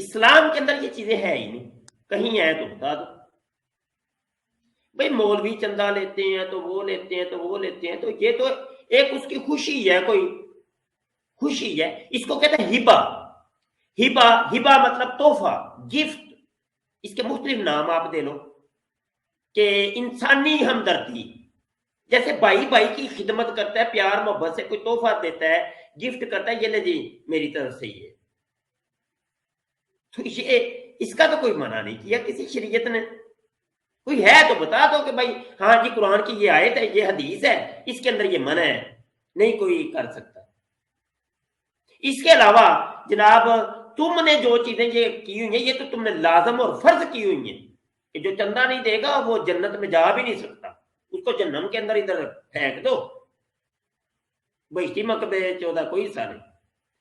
اسلام کے اندر یہ چیزیں ہیں ہی نہیں، کہیں ہیں تو بتا دو بھئی مولوی چندہ لیتے ہیں تو وہ لیتے ہیں تو وہ لیتے ہیں، تو یہ تو ایک اس کی خوشی ہے، کوئی خوشی ہے، اس کو کہتے ہیں ہبا۔ ہبا، ہبا مطلب تحفہ، گفٹ، اس کے مختلف نام آپ دے لو کہ انسانی ہمدردی، جیسے بھائی بھائی کی خدمت کرتا ہے، پیار محبت سے کوئی تحفہ دیتا ہے، گفٹ کرتا ہے، یہ لے جی میری طرف سے یہ، تو اس کا تو کوئی منع نہیں کیا کسی شریعت نے، کوئی ہے تو بتا دو کہ بھائی ہاں جی قرآن کی یہ آیت ہے، یہ حدیث ہے، اس کے اندر یہ منع ہے، نہیں کوئی کر سکتا۔ اس کے علاوہ جناب تم نے جو چیزیں یہ کی ہوئی ہیں، یہ تو تم نے لازم اور فرض کی ہوئی ہیں کہ جو چندہ نہیں دے گا وہ جنت میں جا بھی نہیں سکتا، اس کو جہنم کے اندر ادھر پھینک دو، بہشتی مکتبے 14 کوئی حصہ نہیں،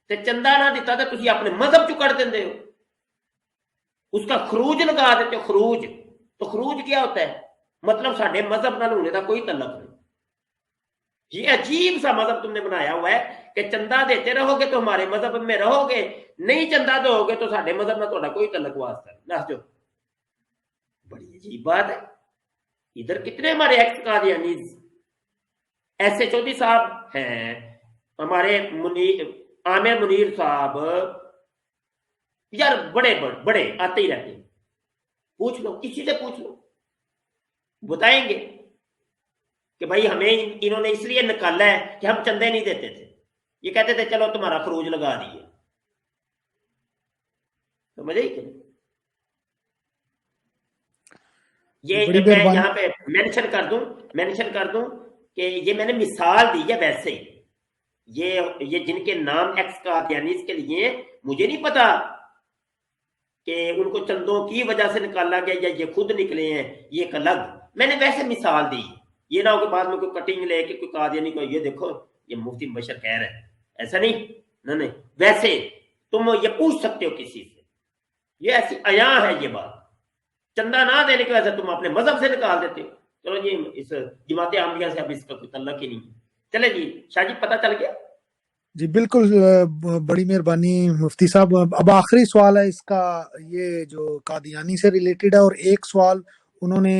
تے چندہ نہ دیتا تو تسی اپنے مذہب چ کر دیندے ہو، اس کا خروج لگا دیتے ہو، خروج، تو خروج کیا ہوتا ہے؟ مطلب ساڈے مذہب نال ہونے کا کوئی تعلق نہیں، یہ عجیب سا مذہب تم نے بنایا ہوا ہے کہ چندہ دیتے رہو گے تو ہمارے مذہب میں رہو گے، نہیں چندہ دو گے تو ساڈے مذہب میں تہاڈا کوئی تعلق واسطہ نہیں، دس جو بڑی عجیب بات ہے۔ ادھر کتنے ہمارے ایکس قادیانیز، ایسے چودھری صاحب ہیں، ہمارے عامر منیر صاحب، یار بڑے بڑے آتے ہی رہتے ہیں، پوچھ لو کسی سے پوچھ لو، بتائیں گے کہ بھائی ہمیں انہوں نے اس لیے نکالا ہے کہ ہم چندے نہیں دیتے تھے، یہ کہتے تھے چلو تمہارا خروج لگا دیے، سمجھے کہ یہ بڑی میں مہربانی۔ یہاں پہ مینشن کر دوں کہ یہ میں نے مثال دی ہے، ویسے یہ جن کے نام ایکس قادیانیز کے لیے مجھے نہیں پتا کہ ان کو چندوں کی وجہ سے نکالا گیا یا یہ خود نکلے ہیں، یہ ایک الگ، میں نے ویسے مثال دی، یہ نہ ہو کہ بعد میں کوئی کٹنگ لے کے کوئی قادیانی کو یہ دیکھو یہ مفتی مبشر کہہ رہے ہیں، ایسا نہیں، نہیں ویسے تم یہ پوچھ سکتے ہو کسی سے، یہ ایسی عیاں ہے یہ بات، چندہ نہ دینے کی وجہ سے تم اپنے مذہب سے نکال دیتے ہو، چلو جی اس جماعت احمدیہ سے اب اس کا کوئی تعلق ہی نہیں ہے، چلے جی شاہ جی پتہ چل گیا۔ جی بالکل، بڑی مہربانی مفتی صاحب۔ اب آخری سوال ہے اس کا، یہ جو قادیانی سے ریلیٹڈ ہے، اور ایک سوال انہوں نے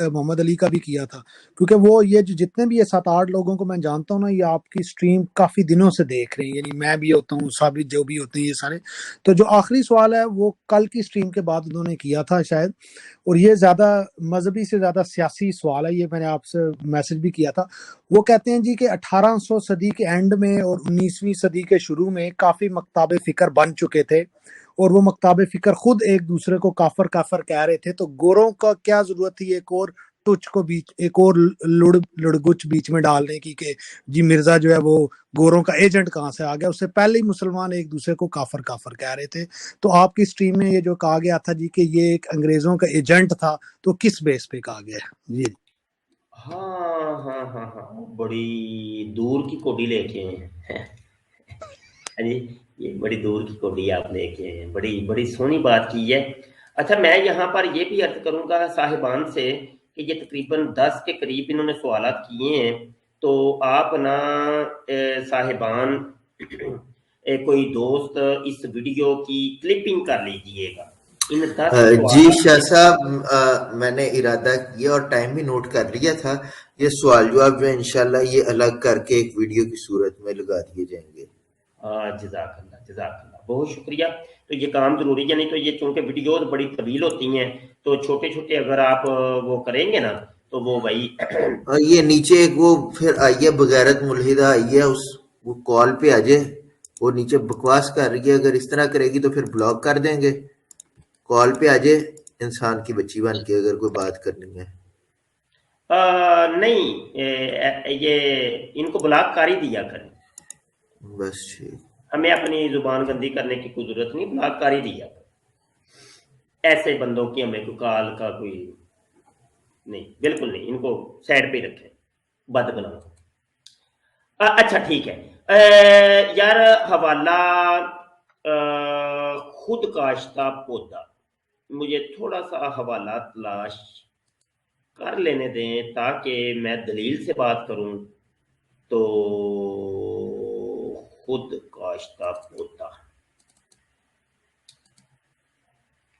محمد علی کا بھی کیا تھا، کیونکہ وہ یہ جتنے بھی یہ 7-8 لوگوں کو میں جانتا ہوں نا، یہ آپ کی سٹریم کافی دنوں سے دیکھ رہے ہیں، یعنی میں بھی ہوتا ہوں، ثابت جو بھی ہوتے ہیں یہ سارے، تو جو آخری سوال ہے وہ کل کی سٹریم کے بعد انہوں نے کیا تھا شاید، اور یہ زیادہ مذہبی سے زیادہ سیاسی سوال ہے، یہ میں نے آپ سے میسج بھی کیا تھا۔ وہ کہتے ہیں جی کہ 1800 صدی کے اینڈ میں اور 19ویں صدی کے شروع میں کافی مکتاب فکر بن چکے تھے، اور وہ مکتاب فکر خود ایک دوسرے کو کافر کافر کہہ رہے تھے، تو گوروں کا کیا ضرورت تھی ایک اور ٹچ کو بیچ، ایک اور لڑگچ بیچ میں ڈالنے کی کہ جی مرزا جو ہے وہ گوروں کا ایجنٹ کہاں سے آ گیا؟ اس سے پہلے ہی مسلمان ایک دوسرے کو کافر کافر کہہ رہے تھے، تو آپ کی سٹریم میں یہ جو کہا گیا تھا جی کہ یہ ایک انگریزوں کا ایجنٹ تھا، تو کس بیس پہ کہا گیا ہے؟ جی ہاں ہاں ہاں ہاں، بڑی دور کی کوڈی لے کے ہیں جی، یہ بڑی دور کی کوڈی آپ لے کے ہیں، بڑی بڑی سونی بات کی ہے۔ اچھا میں یہاں پر یہ بھی عرض کروں گا صاحبان سے کہ یہ تقریباً 10 کے قریب انہوں نے سوالات کیے ہیں، تو آپ نا صاحبان کوئی دوست اس ویڈیو کی کلپنگ کر لیجئے گا، ان 10 جی سوالات شاہ میں۔ صاحب، میں نے ارادہ کیا اور ٹائم بھی نوٹ کر لیا تھا، یہ سوال جواب جو انشاءاللہ یہ الگ کر کے ایک ویڈیو کی صورت میں لگا دیے جائیں گے۔ جزاک اللہ بہت شکریہ، تو یہ کام ضروری ہے، نہیں تو یہ چونکہ ویڈیوز بڑی طویل ہوتی ہیں تو چھوٹے چھوٹے اگر آپ وہ کریں گے نا تو وہ بھائی اور یہ نیچے ایک وہ پھر آئیے بغیرت ملحدہ آئیے، اس وہ کال پہ آ جائے، وہ نیچے بکواس کر رہی ہے، اگر اس طرح کرے گی تو پھر بلاک کر دیں گے، کال پہ آ جائے انسان کی بچی بن کے اگر کوئی بات کرنی ہے۔ نہیں یہ ان کو بلاک کر ہی دیا کریں، بس ٹھیک۔ ہمیں اپنی زبان گندی کرنے کی کوئی ضرورت نہیں، بلاک کر ہی دیا کریں، ایسے بندوں کی ہمیں کوئی کال کا کوئی نہیں، بالکل نہیں، ان کو سائڈ پہ ہی رکھیں، بد بناؤ۔ اچھا ٹھیک ہے، یار حوالہ خود کاشتہ پودا، مجھے تھوڑا سا حوالہ تلاش کر لینے دیں تاکہ میں دلیل سے بات کروں، تو خود کاشتہ پودا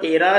13